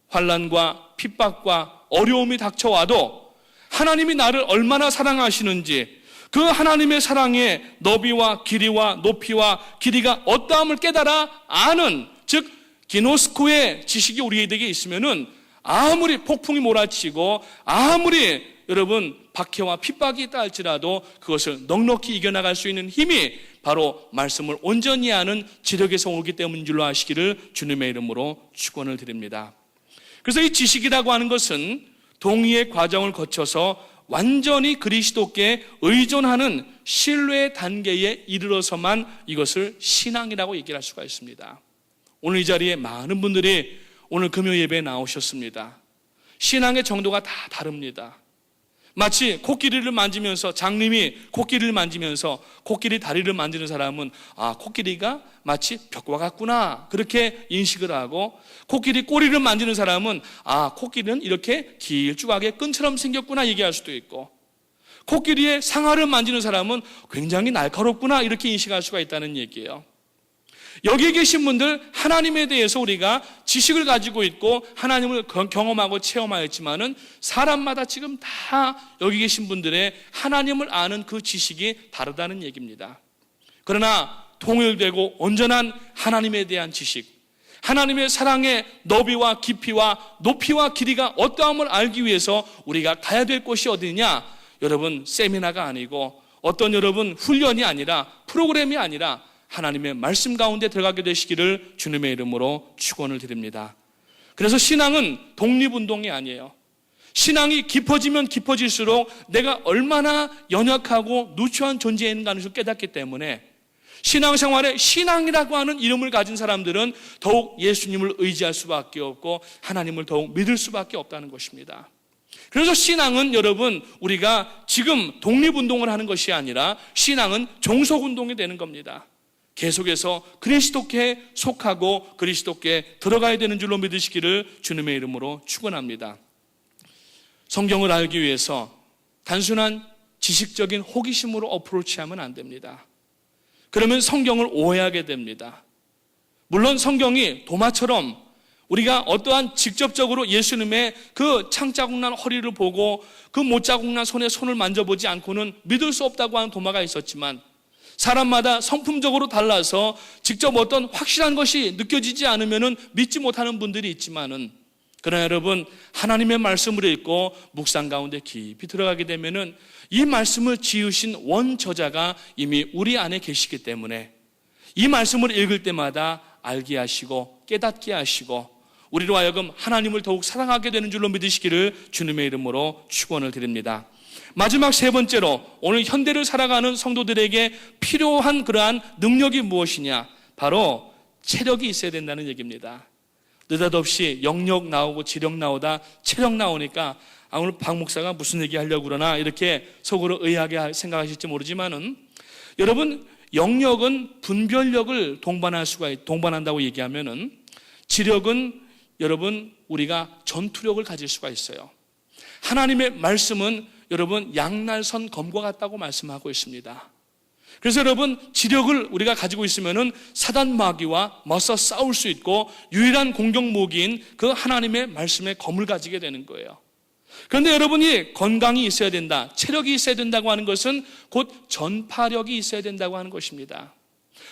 환난과 핍박과 어려움이 닥쳐와도 하나님이 나를 얼마나 사랑하시는지, 그 하나님의 사랑의 너비와 길이와 높이와 길이가 어떠함을 깨달아 아는, 즉 기노스코의 지식이 우리에게 있으면은 아무리 폭풍이 몰아치고 아무리 여러분 박해와 핍박이 있다 할지라도 그것을 넉넉히 이겨나갈 수 있는 힘이 바로 말씀을 온전히 아는 지력에서 오기 때문인 줄로 아시기를 주님의 이름으로 축원을 드립니다. 그래서 이 지식이라고 하는 것은 동의의 과정을 거쳐서 완전히 그리스도께 의존하는 신뢰의 단계에 이르러서만 이것을 신앙이라고 얘기할 수가 있습니다. 오늘 이 자리에 많은 분들이 오늘 금요 예배에 나오셨습니다. 신앙의 정도가 다 다릅니다. 마치 코끼리를 만지면서, 장님이 코끼리를 만지면서 코끼리 다리를 만지는 사람은 코끼리가 마치 벽과 같구나 그렇게 인식을 하고, 코끼리 꼬리를 만지는 사람은 코끼리는 이렇게 길쭉하게 끈처럼 생겼구나 얘기할 수도 있고, 코끼리의 상아를 만지는 사람은 굉장히 날카롭구나 이렇게 인식할 수가 있다는 얘기예요. 여기에 계신 분들 하나님에 대해서 우리가 지식을 가지고 있고 하나님을 경험하고 체험하였지만은 사람마다 지금 다 여기 계신 분들의 하나님을 아는 그 지식이 다르다는 얘기입니다. 그러나 통일되고 온전한 하나님에 대한 지식, 하나님의 사랑의 너비와 깊이와 높이와 길이가 어떠함을 알기 위해서 우리가 가야 될 곳이 어디냐? 여러분 세미나가 아니고 어떤 여러분 훈련이 아니라 프로그램이 아니라 하나님의 말씀 가운데 들어가게 되시기를 주님의 이름으로 축원을 드립니다. 그래서 신앙은 독립운동이 아니에요. 신앙이 깊어지면 깊어질수록 내가 얼마나 연약하고 누추한 존재인가를 깨닫기 때문에 신앙생활에 신앙이라고 하는 이름을 가진 사람들은 더욱 예수님을 의지할 수밖에 없고 하나님을 더욱 믿을 수밖에 없다는 것입니다. 그래서 신앙은 여러분 우리가 지금 독립운동을 하는 것이 아니라 신앙은 종속운동이 되는 겁니다. 계속해서 그리스도께 속하고 그리스도께 들어가야 되는 줄로 믿으시기를 주님의 이름으로 축원합니다. 성경을 알기 위해서 단순한 지식적인 호기심으로 어프로치하면 안 됩니다. 그러면 성경을 오해하게 됩니다. 물론 성경이 도마처럼 우리가 어떠한 직접적으로 예수님의 그 창자국난 허리를 보고 그 못자국난 손에 손을 만져보지 않고는 믿을 수 없다고 하는 도마가 있었지만, 사람마다 성품적으로 달라서 직접 어떤 확실한 것이 느껴지지 않으면 믿지 못하는 분들이 있지만은, 그러나 여러분, 하나님의 말씀을 읽고 묵상 가운데 깊이 들어가게 되면은 이 말씀을 지으신 원저자가 이미 우리 안에 계시기 때문에 이 말씀을 읽을 때마다 알게 하시고 깨닫게 하시고 우리로 하여금 하나님을 더욱 사랑하게 되는 줄로 믿으시기를 주님의 이름으로 축원을 드립니다. 마지막 세 번째로, 오늘 현대를 살아가는 성도들에게 필요한 그러한 능력이 무엇이냐? 바로 체력이 있어야 된다는 얘기입니다. 느닷없이 영력 나오고 지력 나오다 체력 나오니까 오늘 박 목사가 무슨 얘기 하려고 그러나 이렇게 속으로 의아하게 생각하실지 모르지만은, 여러분, 영력은 분별력을 동반한다고 얘기하면은, 지력은 여러분 우리가 전투력을 가질 수가 있어요. 하나님의 말씀은 여러분 양날선 검과 같다고 말씀하고 있습니다. 그래서 여러분, 지력을 우리가 가지고 있으면은 사단 마귀와 맞서 싸울 수 있고 유일한 공격 무기인 그 하나님의 말씀의 검을 가지게 되는 거예요. 그런데 여러분이 건강이 있어야 된다, 체력이 있어야 된다고 하는 것은 곧 전파력이 있어야 된다고 하는 것입니다.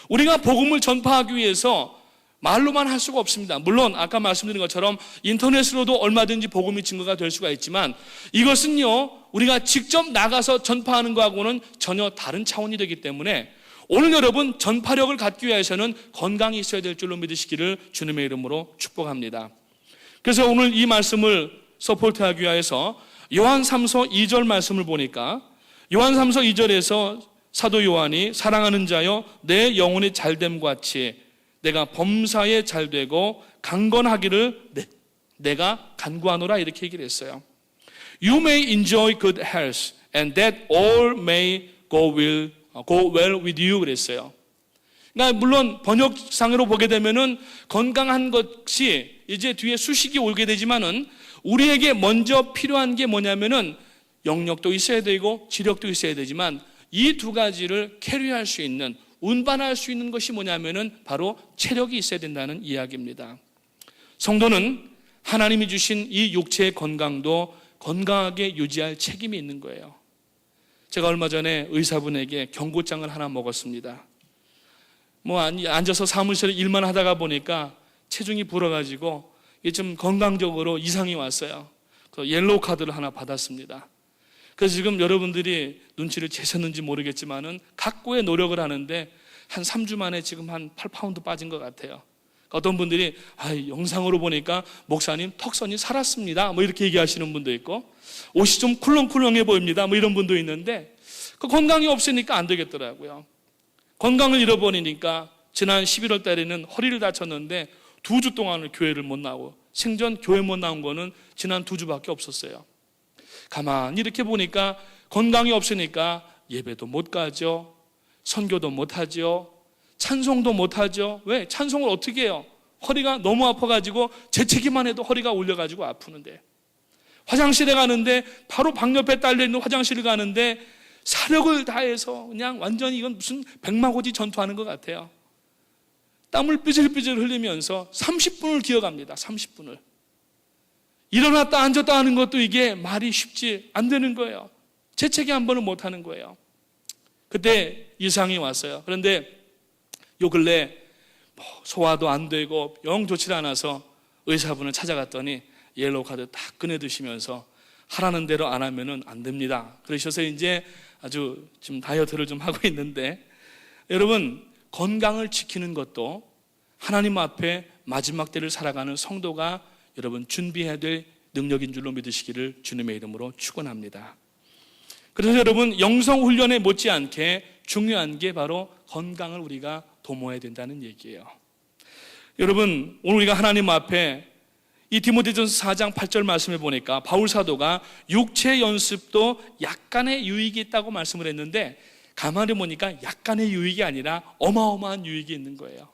우리가 복음을 전파하기 위해서 말로만 할 수가 없습니다. 물론 아까 말씀드린 것처럼 인터넷으로도 얼마든지 복음이 증거가 될 수가 있지만, 이것은요 우리가 직접 나가서 전파하는 것하고는 전혀 다른 차원이 되기 때문에 오늘 여러분, 전파력을 갖기 위해서는 건강이 있어야 될 줄로 믿으시기를 주님의 이름으로 축복합니다. 그래서 오늘 이 말씀을 서포트하기 위해서 요한 3서 2절 말씀을 보니까, 요한 3서 2절에서 사도 요한이 사랑하는 자여 내 영혼이 잘됨 같이 내가 범사에 잘되고 강건하기를 내가 간구하노라, 이렇게 얘기를 했어요. You may enjoy good health and that all may go well with you, 그랬어요. 그러니까 물론 번역상으로 보게 되면은 건강한 것이 이제 뒤에 수식이 오게 되지만은, 우리에게 먼저 필요한 게 뭐냐면은 영력도 있어야 되고 지력도 있어야 되지만, 이 두 가지를 캐리할 수 있는, 운반할 수 있는 것이 뭐냐면은 바로 체력이 있어야 된다는 이야기입니다. 성도는 하나님이 주신 이 육체의 건강도 건강하게 유지할 책임이 있는 거예요. 제가 얼마 전에 의사분에게 경고장을 하나 먹었습니다. 앉아서 사무실에 일만 하다가 보니까 체중이 불어가지고 좀 건강적으로 이상이 왔어요. 그 옐로우 카드를 하나 받았습니다. 그래서 지금 여러분들이 눈치를 채셨는지 모르겠지만은 각고의 노력을 하는데 한 3주 만에 지금 한 8파운드 빠진 것 같아요. 어떤 분들이 영상으로 보니까 목사님 턱선이 살았습니다, 이렇게 얘기하시는 분도 있고, 옷이 좀 쿨렁쿨렁해 보입니다, 이런 분도 있는데, 그 건강이 없으니까 안 되겠더라고요. 건강을 잃어버리니까 지난 11월 달에는 허리를 다쳤는데 2주 동안을 교회를 못 나오고, 생전 교회 못 나온 거는 지난 2주밖에 없었어요. 가만히 이렇게 보니까 건강이 없으니까 예배도 못 가죠, 선교도 못 하죠, 찬송도 못 하죠. 왜? 찬송을 어떻게 해요? 허리가 너무 아파가지고 재채기만 해도 허리가 올려가지고 아프는데, 화장실에 가는데 바로 방 옆에 딸려있는 화장실을 가는데 사력을 다해서 그냥 완전히 이건 무슨 백마고지 전투하는 것 같아요. 땀을 삐질삐질 흘리면서 30분을 기어갑니다. 30분을. 일어났다 앉았다 하는 것도 이게 말이 쉽지 안 되는 거예요. 재채기 한 번은 못 하는 거예요. 그때 이상이 왔어요. 그런데 요 근래 소화도 안 되고 영 좋지 않아서 의사분을 찾아갔더니 옐로우 카드 딱 꺼내드시면서 하라는 대로 안 하면은 안 됩니다, 그러셔서 이제 아주 지금 다이어트를 좀 하고 있는데, 여러분, 건강을 지키는 것도 하나님 앞에 마지막 때를 살아가는 성도가 여러분 준비해야 될 능력인 줄로 믿으시기를 주님의 이름으로 축원합니다. 그래서 여러분, 영성훈련에 못지않게 중요한 게 바로 건강을 우리가 도모해야 된다는 얘기예요. 여러분, 오늘 우리가 하나님 앞에 이 디모데전서 4장 8절 말씀을 보니까 바울 사도가 육체 연습도 약간의 유익이 있다고 말씀을 했는데, 가만히 보니까 약간의 유익이 아니라 어마어마한 유익이 있는 거예요.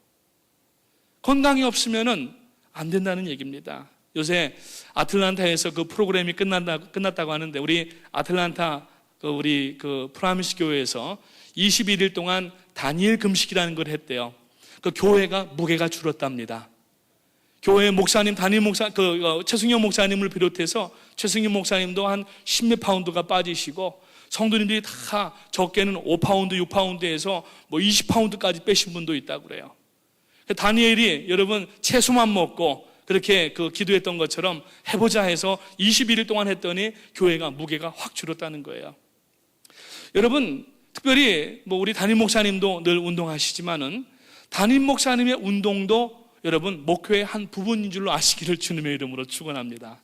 건강이 없으면은 안 된다는 얘기입니다. 요새 아틀란타에서 그 프로그램이 끝났다고 하는데, 우리 아틀란타 우리 프라미스 교회에서 21일 동안 다니엘 금식이라는 걸 했대요. 그 교회가 무게가 줄었답니다. 교회 목사님, 담임 목사, 최승영 목사님을 비롯해서 최승영 목사님도 한 10몇 파운드가 빠지시고 성도님들이 다 적게는 5파운드, 6파운드에서 뭐 20파운드까지 빼신 분도 있다고 그래요. 다니엘이 여러분 채소만 먹고 그렇게 기도했던 것처럼 해보자 해서 21일 동안 했더니 교회가 무게가 확 줄었다는 거예요. 여러분 특별히 뭐 우리 담임 목사님도 늘 운동하시지만은 담임 목사님의 운동도 여러분 목회의 한 부분인 줄로 아시기를 주님의 이름으로 축원합니다.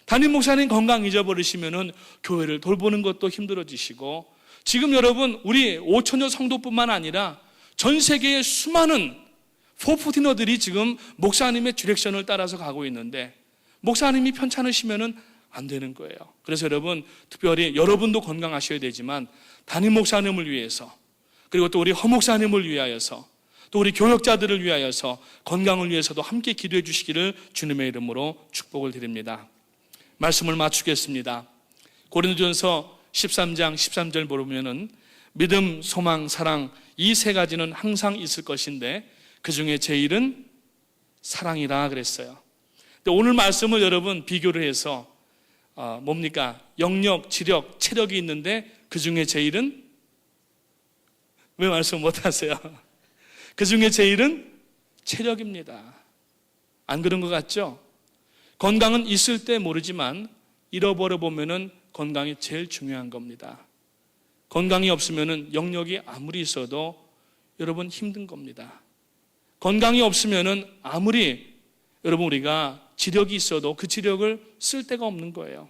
담임 목사님 건강 잊어버리시면은 교회를 돌보는 것도 힘들어지시고, 지금 여러분 우리 5천여 성도뿐만 아니라 전 세계의 수많은 포푸디너들이 지금 목사님의 디렉션을 따라서 가고 있는데 목사님이 편찮으시면은 안 되는 거예요. 그래서 여러분 특별히 여러분도 건강하셔야 되지만 담임 목사님을 위해서, 그리고 또 우리 허 목사님을 위하여서, 또 우리 교역자들을 위하여서 건강을 위해서도 함께 기도해 주시기를 주님의 이름으로 축복을 드립니다. 말씀을 마치겠습니다. 고린도전서 13장 13절 보면은 믿음, 소망, 사랑 이 세 가지는 항상 있을 것인데 그 중에 제일은 사랑이라 그랬어요. 근데 오늘 말씀을 여러분 비교를 해서 뭡니까? 영력, 지력, 체력이 있는데 그 중에 제일은, 왜 말씀 못하세요? 그 중에 제일은 체력입니다. 안 그런 것 같죠? 건강은 있을 때 모르지만 잃어버려 보면은 건강이 제일 중요한 겁니다. 건강이 없으면은 영력이 아무리 있어도 여러분 힘든 겁니다. 건강이 없으면은 아무리 여러분 우리가 지력이 있어도 그 지력을 쓸 데가 없는 거예요.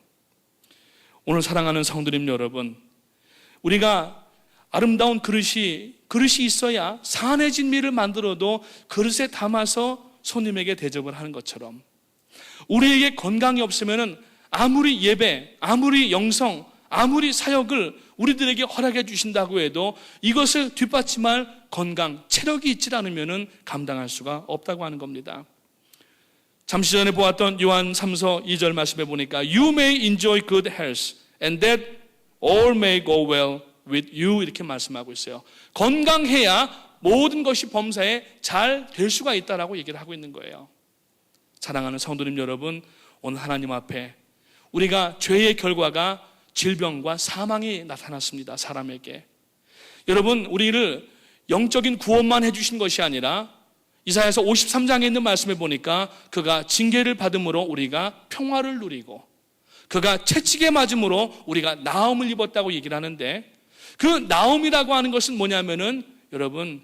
오늘 사랑하는 성도님 여러분, 우리가 아름다운 그릇이 있어야 산의 진미를 만들어도 그릇에 담아서 손님에게 대접을 하는 것처럼 우리에게 건강이 없으면 아무리 예배, 아무리 영성, 아무리 사역을 우리들에게 허락해 주신다고 해도 이것을 뒷받침할 건강, 체력이 있지 않으면 감당할 수가 없다고 하는 겁니다. 잠시 전에 보았던 요한 3서 2절 말씀에 보니까 You may enjoy good health and that all may go well with you, 이렇게 말씀하고 있어요. 건강해야 모든 것이 범사에 잘 될 수가 있다라고 얘기를 하고 있는 거예요. 사랑하는 성도님 여러분, 오늘 하나님 앞에 우리가 죄의 결과가 질병과 사망이 나타났습니다. 사람에게. 여러분 우리를 영적인 구원만 해주신 것이 아니라 이사야서 53장에 있는 말씀에 보니까 그가 징계를 받음으로 우리가 평화를 누리고 그가 채찍에 맞음으로 우리가 나음을 입었다고 얘기를 하는데, 그 나음이라고 하는 것은 뭐냐면은 여러분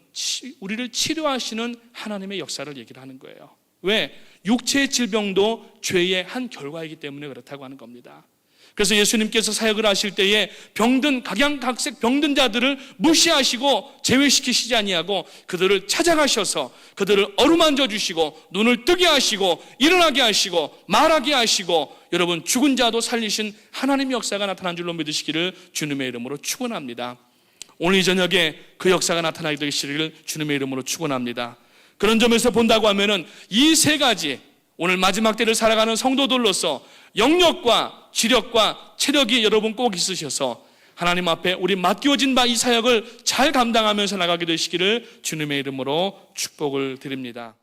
우리를 치료하시는 하나님의 역사를 얘기를 하는 거예요. 왜? 육체의 질병도 죄의 한 결과이기 때문에 그렇다고 하는 겁니다. 그래서 예수님께서 사역을 하실 때에 병든 각양각색 병든 자들을 무시하시고 제외시키시지 아니하고 그들을 찾아가셔서 그들을 어루만져 주시고 눈을 뜨게 하시고 일어나게 하시고 말하게 하시고 여러분 죽은 자도 살리신 하나님의 역사가 나타난 줄로 믿으시기를 주님의 이름으로 축원합니다. 오늘 이 저녁에 그 역사가 나타나게 되시기를 주님의 이름으로 축원합니다. 그런 점에서 본다고 하면은 이 세 가지, 오늘 마지막 때를 살아가는 성도들로서 영력과 지력과 체력이 여러분 꼭 있으셔서 하나님 앞에 우리 맡겨진 바 이 사역을 잘 감당하면서 나가게 되시기를 주님의 이름으로 축복을 드립니다.